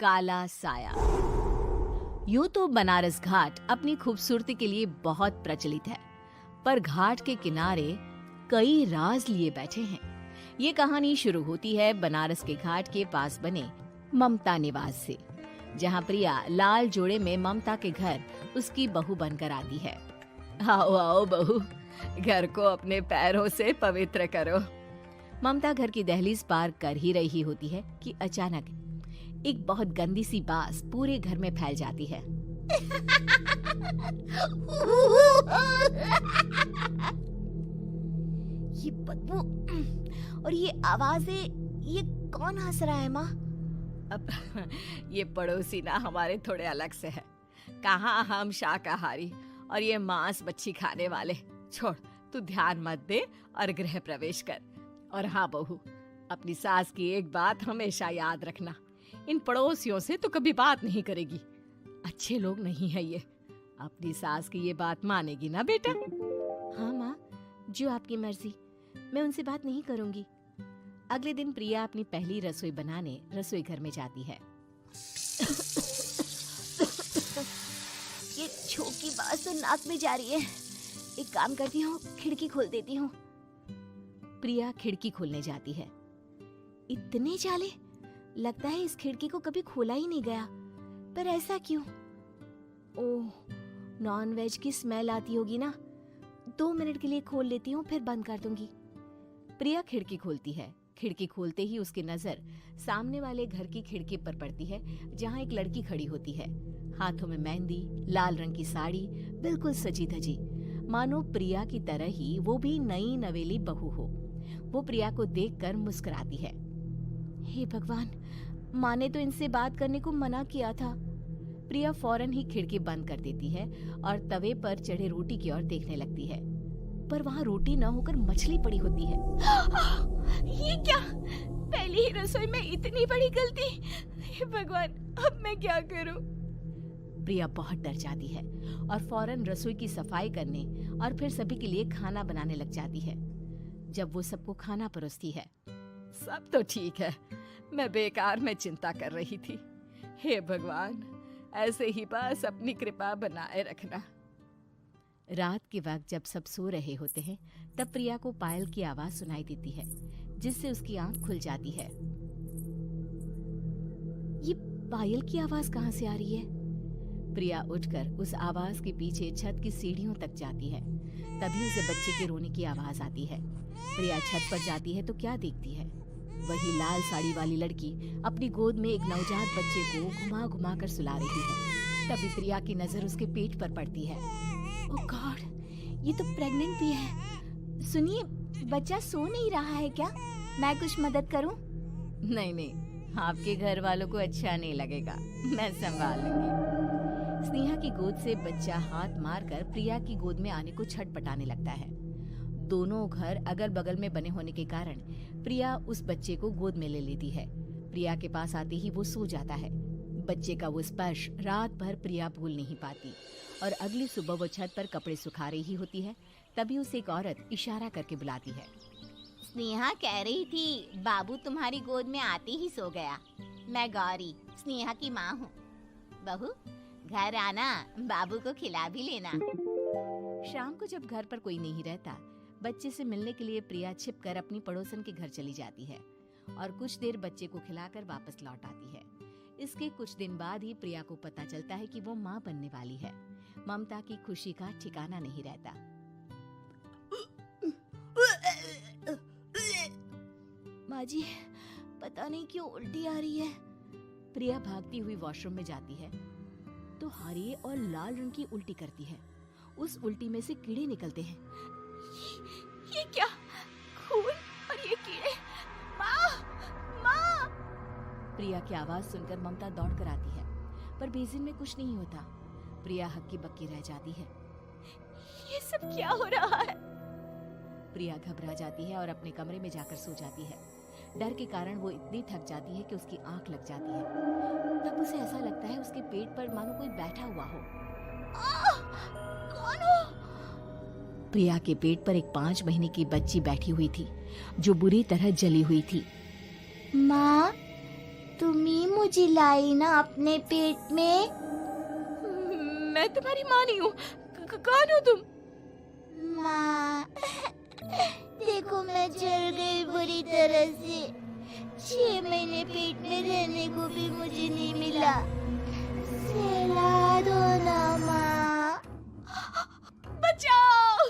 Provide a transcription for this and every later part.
काला साया। यूं तो बनारस घाट अपनी खूबसूरती के लिए बहुत प्रचलित है, पर घाट के किनारे कई राज लिए बैठे हैं। ये कहानी शुरू होती है बनारस के घाट के पास बने ममता निवास से, जहाँ प्रिया लाल जोड़े में ममता के घर उसकी बहू बनकर आती है। आओ आओ बहू, घर को अपने पैरों से पवित्र करो। ममता घर की दहलीज पार कर ही रही होती है कि अचानक एक बहुत गंदी सी बास पूरे घर में फैल जाती है। ये बदबू और ये आवाजें, ये कौन हंस रहा है माँ? अब ये पड़ोसी ना हमारे थोड़े अलग से है। कहाँ हम शाकाहारी और ये मांस मच्छी खाने वाले। छोड़, तू ध्यान मत दे और गृह प्रवेश कर। और हाँ बहू, अपनी सास की एक बात हमेशा याद रखना, इन पड़ोसियों से तो कभी बात नहीं करेगी। अच्छे लोग नहीं है ये। अपनी सास की ये बात मानेगी ना बेटा? हाँ माँ, जो आपकी मर्जी, मैं उनसे बात नहीं करूंगी। अगले दिन प्रिया अपनी पहली रसोई बनाने रसोई घर में जाती है। ये छोकी बात तो नाक में जा रही है। एक काम करती हूँ, खिड़की खोल देती हूँ। प्रिया खिड़की खोलने जाती है। इतने जाले, लगता है इस खिड़की को कभी खोला ही नहीं गया। पर ऐसा क्यों? ओह, नॉन वेज की स्मेल आती होगी ना। 2 मिनट के लिए खोल लेती हूँ, फिर बंद कर दूंगी। प्रिया खिड़की खोलती है। खिड़की खोलते ही उसकी नजर सामने वाले घर की खिड़की पर पड़ती है, जहाँ एक लड़की खड़ी होती है। हाथों में मेहंदी, लाल रंग की साड़ी, बिल्कुल सजी धजी, मानो प्रिया की तरह ही वो भी नई नवेली बहू हो। वो प्रिया को देखकर मुस्कुराती है। हे भगवान, माँ ने तो इनसे बात करने को मना किया था। प्रिया फौरन ही खिड़की बंद कर देती है और तवे पर चढ़े रोटी की ओर देखने लगती है, पर वहाँ रोटी न होकर मछली पड़ी होती है। ये क्या? पहली ही रसोई में इतनी बड़ी गलती। हे भगवान, अब मैं क्या करूं? प्रिया बहुत डर जाती है और फौरन रसोई की सफाई करने और फिर सभी के लिए खाना बनाने लग जाती है। जब वो सबको खाना परोसती है, सब तो ठीक है, मैं बेकार में चिंता कर रही थी। हे भगवान, ऐसे ही बस अपनी कृपा बनाए रखना। रात के वक्त जब सब सो रहे होते हैं, तब प्रिया को पायल की आवाज सुनाई देती है, जिससे उसकी आंख खुल जाती है। ये पायल की आवाज कहाँ से आ रही है? प्रिया उठकर उस आवाज के पीछे छत की सीढ़ियों तक जाती है। तभी उसे बच्चे के रोने की आवाज आती है। प्रिया छत पर जाती है तो क्या देखती है? वही लाल साड़ी वाली लड़की अपनी गोद में एक नवजात बच्चे को घुमा घुमा कर सुला रही है। तभी प्रिया की नजर उसके पेट पर पड़ती है। ओह गॉड, ये तो प्रेग्नेंट भी है। सुनिए, बच्चा सो नहीं रहा है क्या? मैं कुछ मदद करूं? नहीं नहीं, आपके घर वालों को अच्छा नहीं लगेगा, मैं संभाल लूंगी। स्नेहा की गोद से बच्चा हाथ मारकर प्रिया की गोद में आने को छटपटाने लगता है। दोनों घर अगल बगल में बने होने के कारण प्रिया उस बच्चे को गोद में ले लेती है। प्रिया के पास आते ही वो सो जाता है। बच्चे का वो स्पर्श रात भर प्रिया भूल नहीं पाती और अगली सुबह वो छत पर कपड़े सुखा रही होती है। तभी उसे एक औरत इशारा करके बुलाती है। स्नेहा कह रही थी बाबू तुम्हारी गोद में आते ही सो गया। मैं गौरी, स्नेहा की माँ हूँ। बहू, घर आना, बाबू को खिला भी लेना। शाम को जब घर पर कोई नहीं रहता, बच्चे से मिलने के लिए प्रिया छिपकर अपनी पड़ोसन के घर चली जाती है और कुछ देर बच्चे को खिलाकर वापस लौट आती है। इसके कुछ दिन बाद ही प्रिया को पता चलता है कि वो माँ बनने वाली है। ममता की खुशी का ठिकाना नहीं रहता। माँ जी, पता नहीं क्यों उल्टी आ रही है। प्रिया भागती हुई वॉशरूम में जाती है तो हरे और लाल रंग की उल्टी करती है। उस उल्टी में से कीड़े निकलते हैं। ये क्या? खून और ये कीड़े! माँ! माँ! प्रिया की आवाज सुनकर ममता दौड़ कर आती है, पर बेसिन में कुछ नहीं होता। प्रिया हक्की बक्की रह जाती है। ये सब क्या हो रहा है? प्रिया घबरा जाती है और अपने कमरे में जाकर सो जाती है। डर के कारण वो इतनी थक जाती है कि उसकी आंख लग जाती है। तब उसे ऐसा लगता है उसके पेट पर मानो कोई बैठा हुआ हो। कौन हो? प्रिया के पेट पर एक 5 महीने की बच्ची बैठी हुई थी, जो बुरी तरह जली हुई थी। माँ, तुम ही मुझे लाई ना अपने पेट में। मैं तुम्हारी माँ नहीं हूँ। कौन हो तुम? माँ, देखो मैं जल गई बुरी तरह से। 6 महीने पेट में रहने को भी मुझे नहीं मिला। सहला दो ना माँ। बचाओ,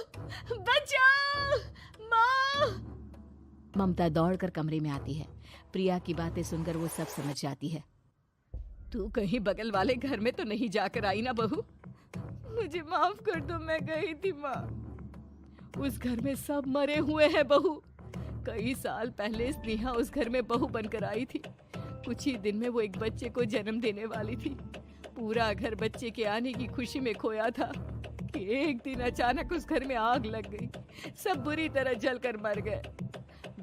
बचाओ, माँ। ममता दौड़कर कमरे में आती है। प्रिया की बातें सुनकर वो सब समझ जाती है। तू कहीं बगल वाले घर में तो नहीं जाकर आई ना बहू? मुझे माफ कर दो, मैं गई थी माँ। उस घर में सब मरे हुए हैं बहू। कई साल पहले स्नेहा उस घर में बहू बनकर आई थी। कुछ ही दिन में वो एक बच्चे को जन्म देने वाली थी। पूरा घर बच्चे के आने की खुशी में खोया था कि एक दिन अचानक उस घर में आग लग गई। सब बुरी तरह जलकर मर गए।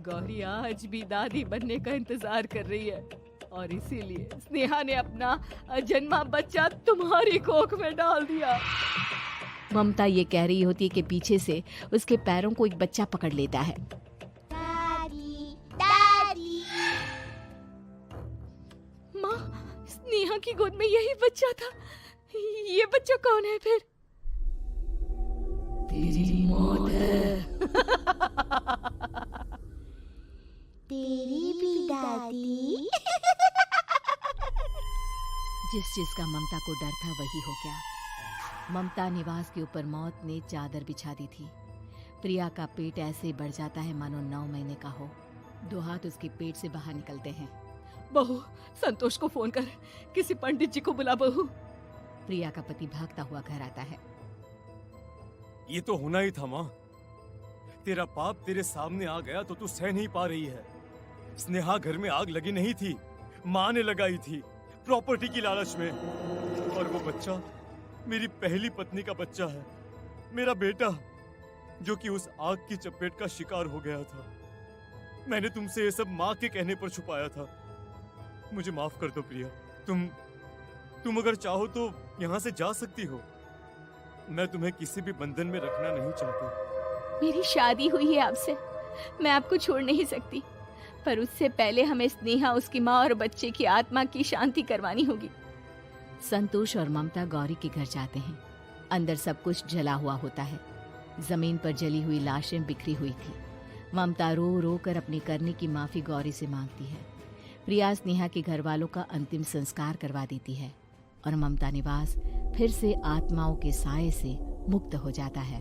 गौरी आज भी दादी बनने का इंतजार कर रही है और इसीलिए स्नेहा ने अपना अजन्मा बच्चा तुम्हारी कोख में डाल दिया। ममता ये कह रही होती है कि पीछे से उसके पैरों को एक बच्चा पकड़ लेता है। दादी, दादी। माँ, स्नेहा की गोद में यही बच्चा था। ये बच्चा कौन है फिर? तेरी मौत है। तेरी भी दादी। जिस चीज का ममता को डर था वही हो गया। ममता निवास के ऊपर मौत ने चादर बिछा दी थी। प्रिया का पेट ऐसे बढ़ जाता है मानो 9 महीने का हो। 2 हाथ उसके पेट से बाहर निकलते हैं। बहू, संतोष को फोन कर, किसी पंडित जी को बुला बहू। प्रिया का पति भागता हुआ घर आता है। ये तो होना ही था माँ। तेरा पाप तेरे सामने आ गया तो तू सह नहीं पा रही है। स्नेहा घर में आग लगी नहीं थी, माँ ने लगाई थी, प्रॉपर्टी की लालच में। और वो बच्चा मेरी पहली पत्नी का बच्चा है, मेरा बेटा, जो कि उस आग की चपेट का शिकार हो गया था। मैंने तुमसे ये सब माँ के कहने पर छुपाया था। मुझे माफ कर दो प्रिया। तुम अगर चाहो तो यहाँ से जा सकती हो। मैं तुम्हें किसी भी बंधन में रखना नहीं चाहती। मेरी शादी हुई है आपसे, मैं आपको छोड़ नहीं सकती, पर उससे पहले हमें स्नेहा, उसकी माँ और बच्चे की आत्मा की शांति करवानी होगी। संतोष और ममता गौरी के घर जाते हैं। अंदर सब कुछ जला हुआ होता है। जमीन पर जली हुई लाशें बिखरी हुई थी। ममता रो रो कर अपने करने की माफी गौरी से मांगती है। प्रिया स्नेहा के घर वालों का अंतिम संस्कार करवा देती है और ममता निवास फिर से आत्माओं के साए से मुक्त हो जाता है।